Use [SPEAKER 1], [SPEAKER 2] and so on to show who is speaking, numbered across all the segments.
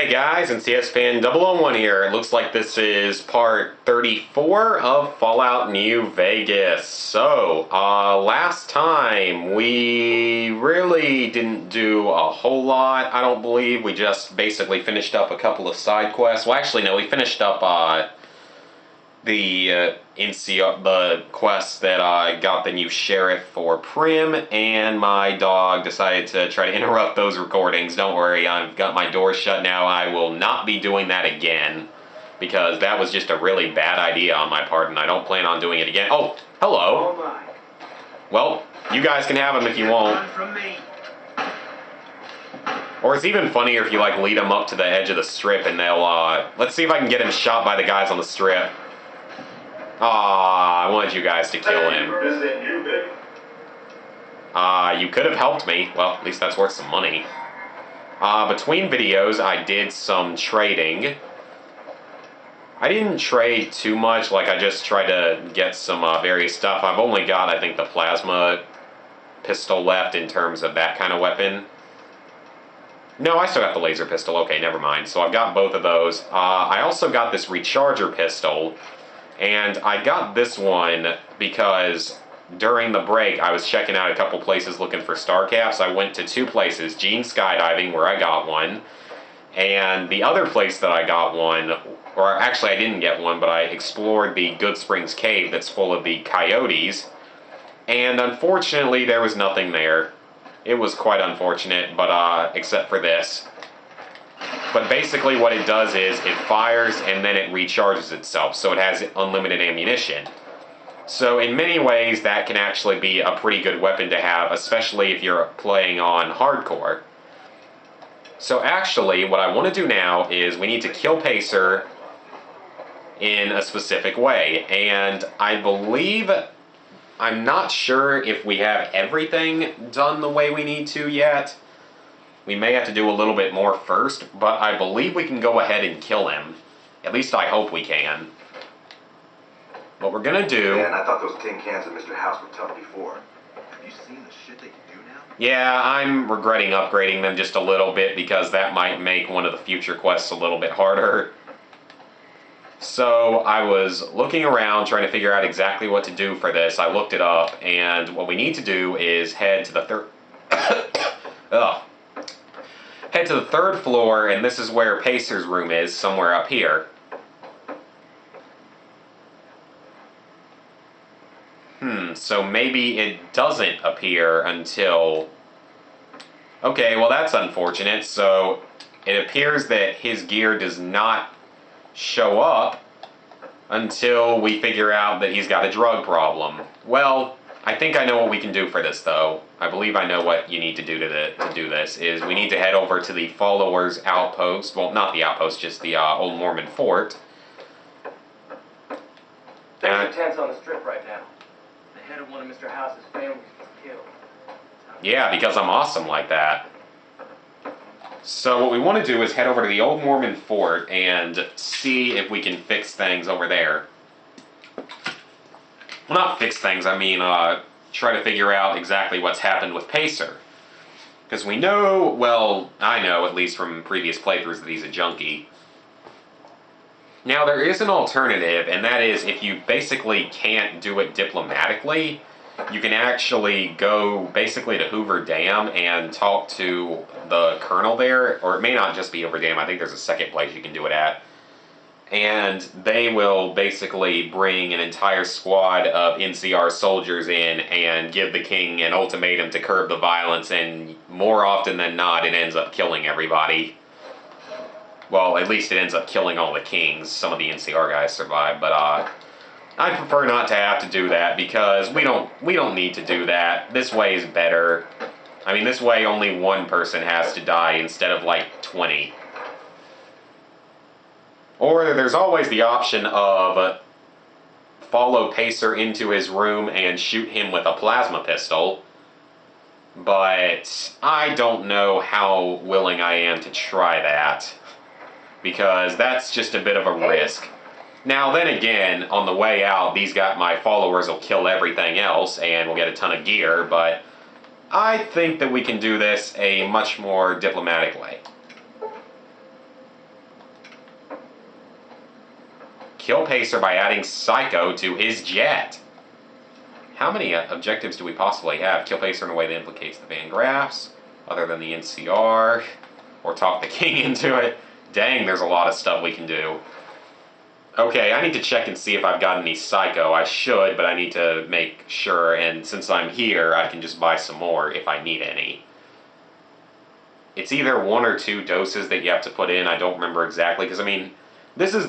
[SPEAKER 1] Hey guys, it's CSFan001 here. It looks like this is part 34 of Fallout New Vegas. So, last time we really didn't do a whole lot, I don't believe. We just basically finished up a couple of side quests. Well, actually, no, we finished up the quest that I got the new sheriff for Prim, and my dog decided to try to interrupt those recordings. Don't worry, I've got my door shut now. I will not be doing that again, because that was just a really bad idea on my part, and I don't plan on doing it again. Oh, hello.
[SPEAKER 2] Oh my.
[SPEAKER 1] Well, you guys can have them if you won't.
[SPEAKER 2] Run from me.
[SPEAKER 1] Or it's even funnier if you, like, lead them up to the edge of the strip, and they'll, let's see if I can get him shot by the guys on the strip. I wanted you guys to kill him. You could have helped me. Well, at least that's worth some money. Between videos, I did some trading. I didn't trade too much, like I just tried to get some various stuff. I've only got, I think, the plasma pistol left in terms of that kind of weapon. No, I still got the laser pistol. Okay, never mind. So I've got both of those. I also got this recharger pistol. And I got this one because during the break I was checking out a couple places looking for star caps. I went to two places, Gene Skydiving, where I got one, and the other place that I got one, or actually I didn't get one, but I explored the Good Springs Cave that's full of the coyotes, and unfortunately there was nothing there. It was quite unfortunate, but except for this. But basically what it does is it fires and then it recharges itself, so it has unlimited ammunition. So in many ways that can actually be a pretty good weapon to have, especially if you're playing on hardcore. So actually what I want to do now is we need to kill Pacer in a specific way, and I believe, I'm not sure if we have everything done the way we need to yet. We may have to do a little bit more first, but I believe we can go ahead and kill him. At least I hope we can. What we're gonna do...
[SPEAKER 3] Man, I thought those tin cans at Mr. House were tough before. Have you seen the shit they can do now?
[SPEAKER 1] Yeah, I'm regretting upgrading them just a little bit because that might make one of the future quests a little bit harder. So I was looking around trying to figure out exactly what to do for this. I looked it up, and what we need to do is head to the third... Ugh. Head to the third floor, and this is where Pacer's room is, somewhere up here. So maybe it doesn't appear until... Okay, well that's unfortunate. So it appears that his gear does not show up until we figure out that he's got a drug problem. Well, I think I know what we can do for this, though. I believe I know what you need to do to do this, is we need to head over to the Followers Outpost. Well, not the outpost, just the Old Mormon Fort.
[SPEAKER 2] Things are tense on the strip right now. The head of one of Mr. House's families was killed.
[SPEAKER 1] Yeah, because I'm awesome like that. So what we want to do is head over to the Old Mormon Fort and see if we can fix things over there. Well, not fix things, I mean, try to figure out exactly what's happened with Pacer. Because we know, well, I know, at least from previous playthroughs, that he's a junkie. Now, there is an alternative, and that is if you basically can't do it diplomatically, you can actually go basically to Hoover Dam and talk to the colonel there, or it may not just be Hoover Dam, I think there's a second place you can do it at. And they will basically bring an entire squad of NCR soldiers in and give the king an ultimatum to curb the violence, and more often than not, it ends up killing everybody. Well, at least it ends up killing all the kings. Some of the NCR guys survive, but I prefer not to have to do that because we don't need to do that. This way is better. I mean, this way only one person has to die instead of like 20. Or there's always the option of follow Pacer into his room and shoot him with a plasma pistol. But I don't know how willing I am to try that, because that's just a bit of a risk. Now then again, on the way out, my followers will kill everything else and we'll get a ton of gear, but I think that we can do this a much more diplomatic way. Kill Pacer by adding Psycho to his jet. How many objectives do we possibly have? Kill Pacer in a way that implicates the Van Graffs, other than the NCR, or talk the king into it. Dang, there's a lot of stuff we can do. Okay, I need to check and see if I've got any Psycho. I should, but I need to make sure, and since I'm here, I can just buy some more if I need any. It's either 1 or 2 doses that you have to put in. I don't remember exactly, because I mean, this is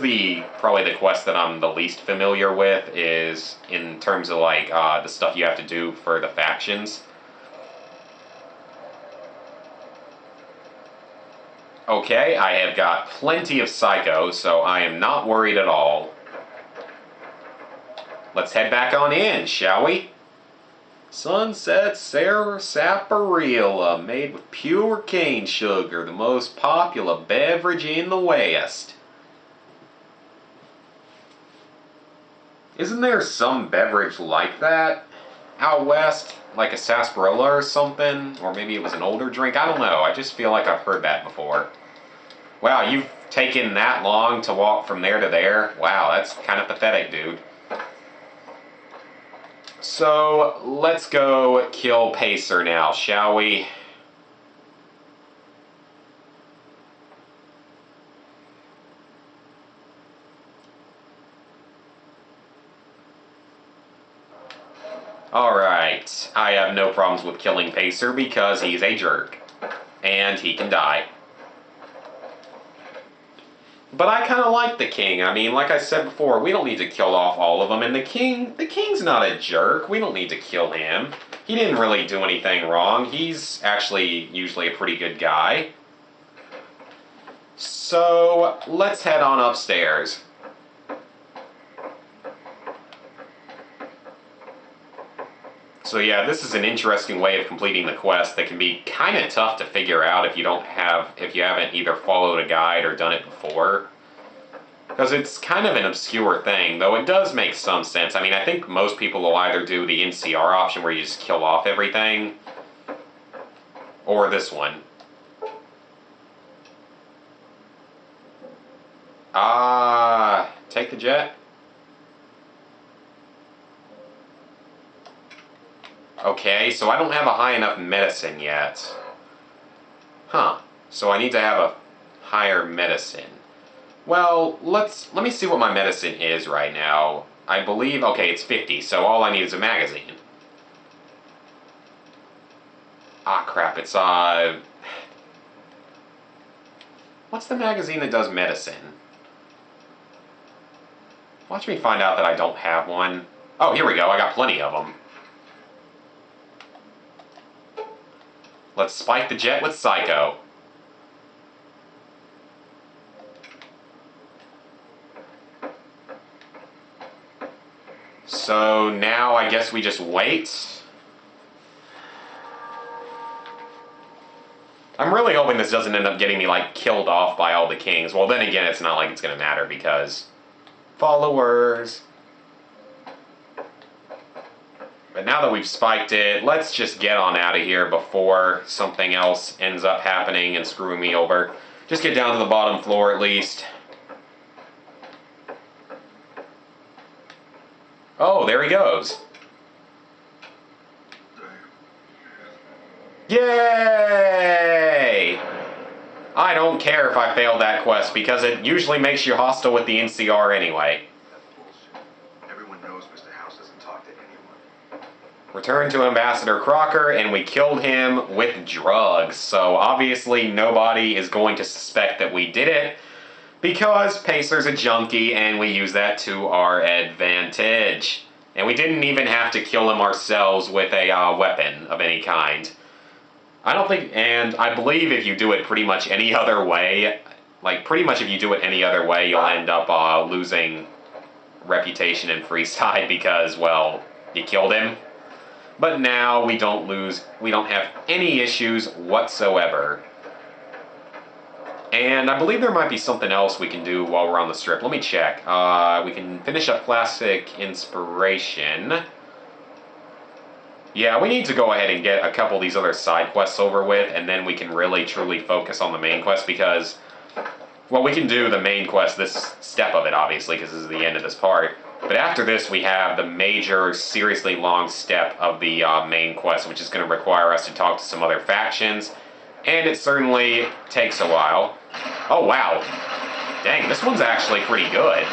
[SPEAKER 1] probably the quest that I'm the least familiar with, is in terms of like the stuff you have to do for the factions. Okay, I have got plenty of Psycho, so I am not worried at all. Let's head back on in, shall we? Sunset Sarsaparilla, made with pure cane sugar, the most popular beverage in the West. Isn't there some beverage like that out west? Like a sarsaparilla or something? Or maybe it was an older drink? I don't know. I just feel like I've heard that before. Wow, you've taken that long to walk from there to there? Wow, that's kind of pathetic, dude. So, let's go kill Pacer now, shall we? Alright, I have no problems with killing Pacer because he's a jerk. And he can die. But I kind of like the king. I mean, like I said before, we don't need to kill off all of them. And the king's not a jerk. We don't need to kill him. He didn't really do anything wrong. He's actually usually a pretty good guy. So, let's head on upstairs. So yeah, this is an interesting way of completing the quest that can be kind of tough to figure out if you haven't either followed a guide or done it before. Because it's kind of an obscure thing, though it does make some sense. I mean, I think most people will either do the NCR option where you just kill off everything, or this one. Take the jet? Okay, so I don't have a high enough medicine yet. Huh. So I need to have a higher medicine. Well, let me see what my medicine is right now. I believe, okay, it's 50, so all I need is a magazine. Ah, crap, it's, what's the magazine that does medicine? Watch me find out that I don't have one. Oh, here we go, I got plenty of them. Let's spike the jet with Psycho. So now I guess we just wait. I'm really hoping this doesn't end up getting me like killed off by all the kings. Well, then again, it's not like it's gonna matter because followers. But now that we've spiked it, let's just get on out of here before something else ends up happening and screwing me over. Just get down to the bottom floor at least. Oh, there he goes. Yay! I don't care if I failed that quest because it usually makes you hostile with the NCR anyway. Return to Ambassador Crocker, and we killed him with drugs. So obviously nobody is going to suspect that we did it because Pacer's a junkie and we use that to our advantage. And we didn't even have to kill him ourselves with a weapon of any kind. I don't think, and I believe if you do it pretty much any other way, like pretty much if you do it any other way, you'll end up losing reputation and free side because, well, you killed him. But now we don't have any issues whatsoever. And I believe there might be something else we can do while we're on the strip. Let me check. We can finish up Classic Inspiration. Yeah, we need to go ahead and get a couple of these other side quests over with, and then we can really truly focus on the main quest, because Well, we can do the main quest, this step of it, obviously, because this is the end of this part. But after this, we have the major, seriously long step of the main quest, which is going to require us to talk to some other factions. And it certainly takes a while. Oh, wow. Dang, this one's actually pretty good.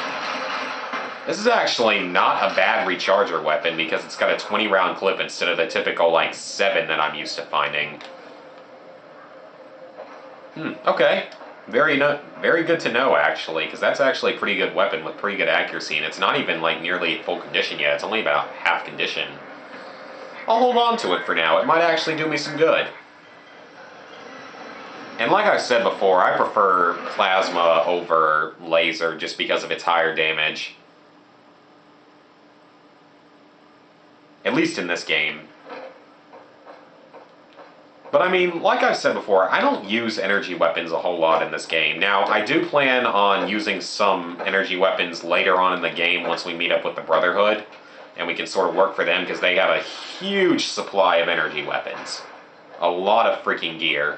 [SPEAKER 1] This is actually not a bad recharger weapon because it's got a 20-round clip instead of the typical, like, 7 that I'm used to finding. Okay. Very good to know, actually, because that's actually a pretty good weapon with pretty good accuracy, and it's not even, like, nearly at full condition yet. It's only about half condition. I'll hold on to it for now. It might actually do me some good. And like I said before, I prefer plasma over laser just because of its higher damage. At least in this game. But I mean, like I've said before, I don't use energy weapons a whole lot in this game. Now, I do plan on using some energy weapons later on in the game once we meet up with the Brotherhood, and we can sort of work for them because they have a huge supply of energy weapons. A lot of freaking gear.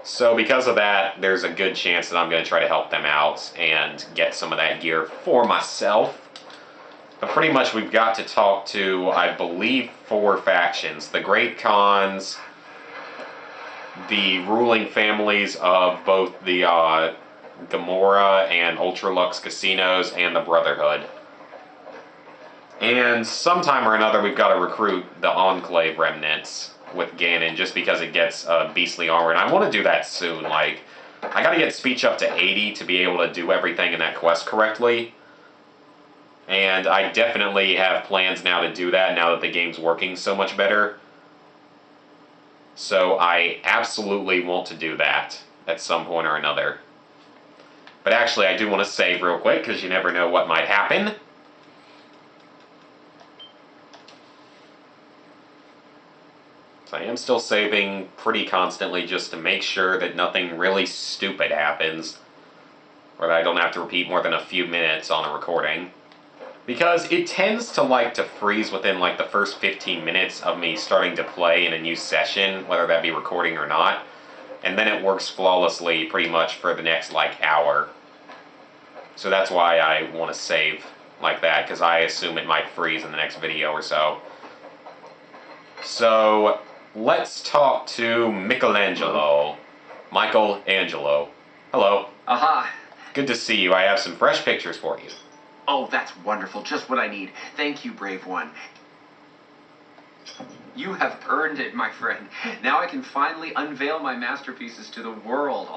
[SPEAKER 1] So because of that, there's a good chance that I'm going to try to help them out and get some of that gear for myself. But pretty much we've got to talk to, I believe, 4 factions. The Great Khans, the ruling families of both the Gamora and Ultralux casinos, and the Brotherhood. And sometime or another we've got to recruit the Enclave remnants with Ganon just because it gets beastly armor. And I want to do that soon. Like, I got to get speech up to 80 to be able to do everything in that quest correctly. And I definitely have plans now to do that now that the game's working so much better. So I absolutely want to do that at some point or another. But actually, I do want to save real quick because you never know what might happen. So I am still saving pretty constantly just to make sure that nothing really stupid happens. Or that I don't have to repeat more than a few minutes on a recording. Because it tends to like to freeze within like the first 15 minutes of me starting to play in a new session, whether that be recording or not. And then it works flawlessly pretty much for the next like hour. So that's why I want to save like that, because I assume it might freeze in the next video or so. So let's talk to Michelangelo. Michelangelo. Hello.
[SPEAKER 2] Aha.
[SPEAKER 1] Good to see you. I have some fresh pictures for you.
[SPEAKER 4] Oh, that's wonderful. Just what I need. Thank you, brave one. You have earned it, my friend. Now I can finally unveil my masterpieces to the world.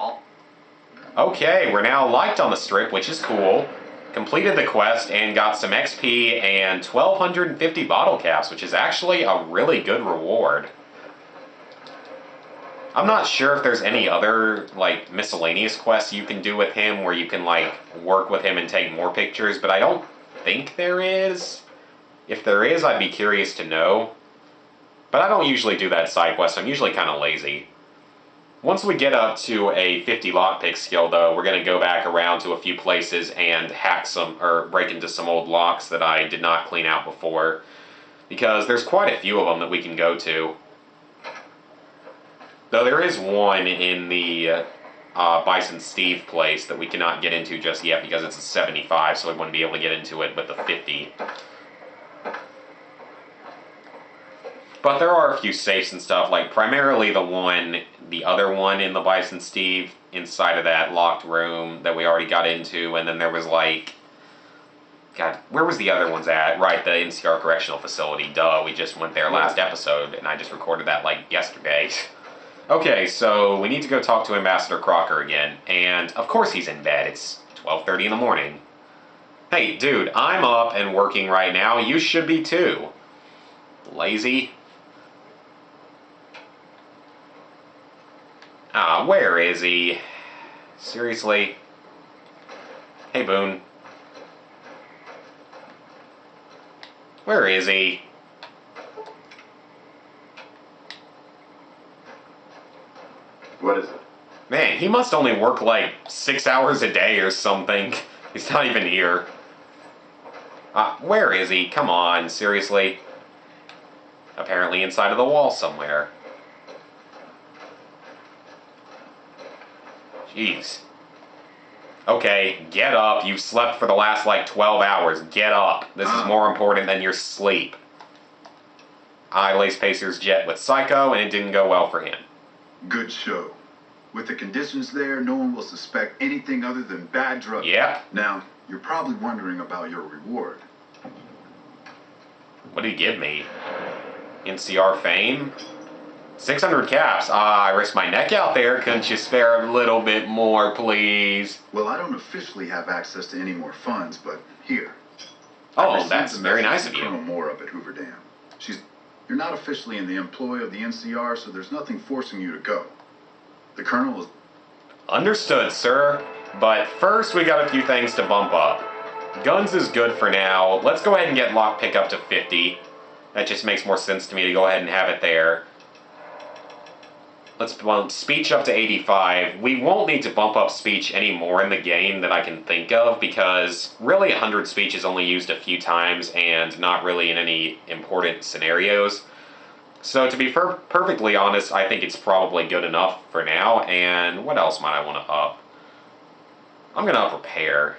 [SPEAKER 1] Okay, we're now liked on the strip, which is cool. Completed the quest and got some XP and 1,250 bottle caps, which is actually a really good reward. I'm not sure if there's any other, like, miscellaneous quests you can do with him where you can, like, work with him and take more pictures, but I don't think there is. If there is, I'd be curious to know. But I don't usually do that side quest. I'm usually kind of lazy. Once we get up to a 50 lockpick skill, though, we're going to go back around to a few places and hack some, or break into some old locks that I did not clean out before. Because there's quite a few of them that we can go to. Though there is one in the Bison Steve place that we cannot get into just yet because it's a 75, so we wouldn't be able to get into it with the 50. But there are a few safes and stuff, like primarily the other one in the Bison Steve inside of that locked room that we already got into, and then there was like, God, where was the other ones at? Right, the NCR Correctional Facility, duh, we just went there last episode, and I just recorded that like yesterday. Okay, so we need to go talk to Ambassador Crocker again, and of course he's in bed, it's 12:30 in the morning. Hey, dude, I'm up and working right now, you should be too. Lazy. Ah, where is he? Seriously? Hey, Boone. Where is he?
[SPEAKER 3] What is it?
[SPEAKER 1] Man, he must only work like 6 hours a day or something. He's not even here. Where is he? Come on, seriously? Apparently inside of the wall somewhere. Jeez. Okay, get up. You've slept for the last, like, 12 hours. Get up. This is more important than your sleep. I laced Pacer's jet with Psycho, and it didn't go well for him.
[SPEAKER 5] Good show. With the conditions there, no one will suspect anything other than bad drugs.
[SPEAKER 1] Yep.
[SPEAKER 5] Now, you're probably wondering about your reward.
[SPEAKER 1] What did he give me? NCR fame? 600 caps. Ah, I risked my neck out there. Couldn't you spare a little bit more, please?
[SPEAKER 5] Well, I don't officially have access to any more funds, but here.
[SPEAKER 1] Oh, that's very nice of
[SPEAKER 5] Colonel
[SPEAKER 1] you.
[SPEAKER 5] Moore up at Hoover Dam. You're not officially in the employ of the NCR, so there's nothing forcing you to go. The Colonel is...
[SPEAKER 1] Understood, sir. But first, we got a few things to bump up. Guns is good for now. Let's go ahead and get lockpick up to 50. That just makes more sense to me to go ahead and have it there. Let's bump speech up to 85. We won't need to bump up speech anymore in the game that I can think of, because really 100 speech is only used a few times and not really in any important scenarios. So to be perfectly honest, I think it's probably good enough for now. And what else might I want to up? I'm going to up repair.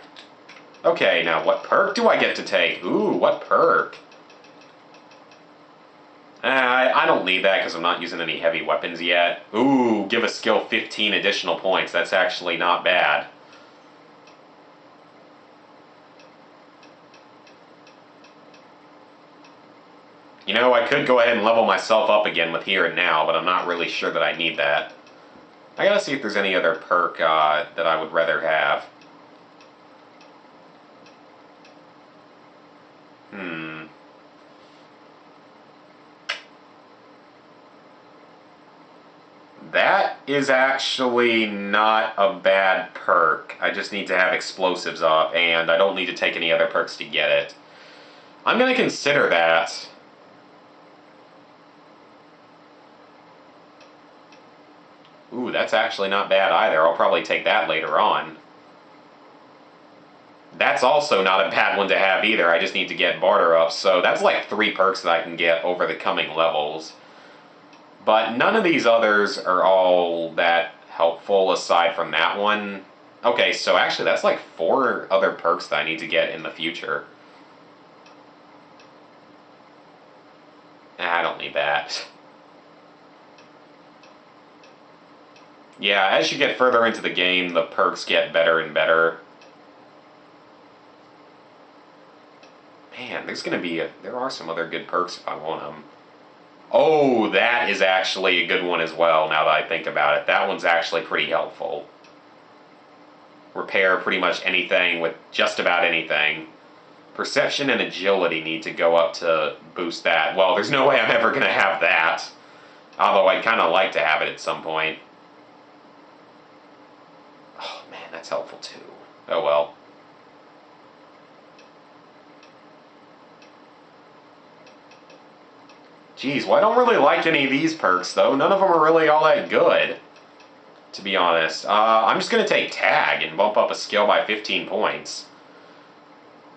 [SPEAKER 1] Okay, now what perk do I get to take? Ooh, what perk? I don't need that because I'm not using any heavy weapons yet. Ooh, give a skill 15 additional points. That's actually not bad. You know, I could go ahead and level myself up again with here and now, but I'm not really sure that I need that. I gotta see if there's any other perk that I would rather have. That is actually not a bad perk. I just need to have explosives up, and I don't need to take any other perks to get it. I'm gonna consider that. Ooh, that's actually not bad either. I'll probably take that later on. That's also not a bad one to have either. I just need to get barter up. So that's like 3 perks that I can get over the coming levels. But none of these others are all that helpful aside from that one. Okay, so actually that's like 4 other perks that I need to get in the future. I don't need that. Yeah, as you get further into the game, the perks get better and better. Man, there are some other good perks if I want them. Oh, that is actually a good one as well, now that I think about it. That one's actually pretty helpful. Repair pretty much anything with just about anything. Perception and agility need to go up to boost that. Well, there's no way I'm ever going to have that. Although I'd kind of like to have it at some point. Oh, man, that's helpful too. Oh, well. Jeez, well, I don't really like any of these perks, though. None of them are really all that good, to be honest. I'm just going to take Tag and bump up a skill by 15 points.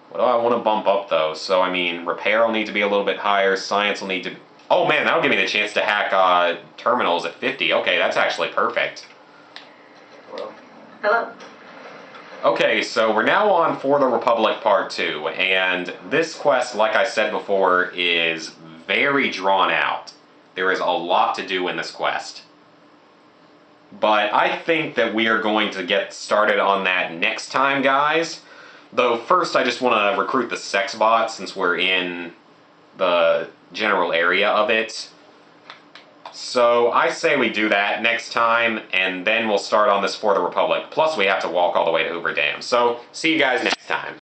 [SPEAKER 1] What do I want to bump up, though? So, I mean, Repair will need to be a little bit higher. Science will need to... Oh, man, that'll give me the chance to hack terminals at 50. Okay, that's actually perfect.
[SPEAKER 2] Hello?
[SPEAKER 6] Hello.
[SPEAKER 1] Okay, so we're now on For the Republic Part 2, and this quest, like I said before, is very drawn out. There is a lot to do in this quest. But I think that we are going to get started on that next time, guys. Though first I just want to recruit the sex bot since we're in the general area of it. So I say we do that next time, and then we'll start on this For the Republic. Plus we have to walk all the way to Hoover Dam. So see you guys next time.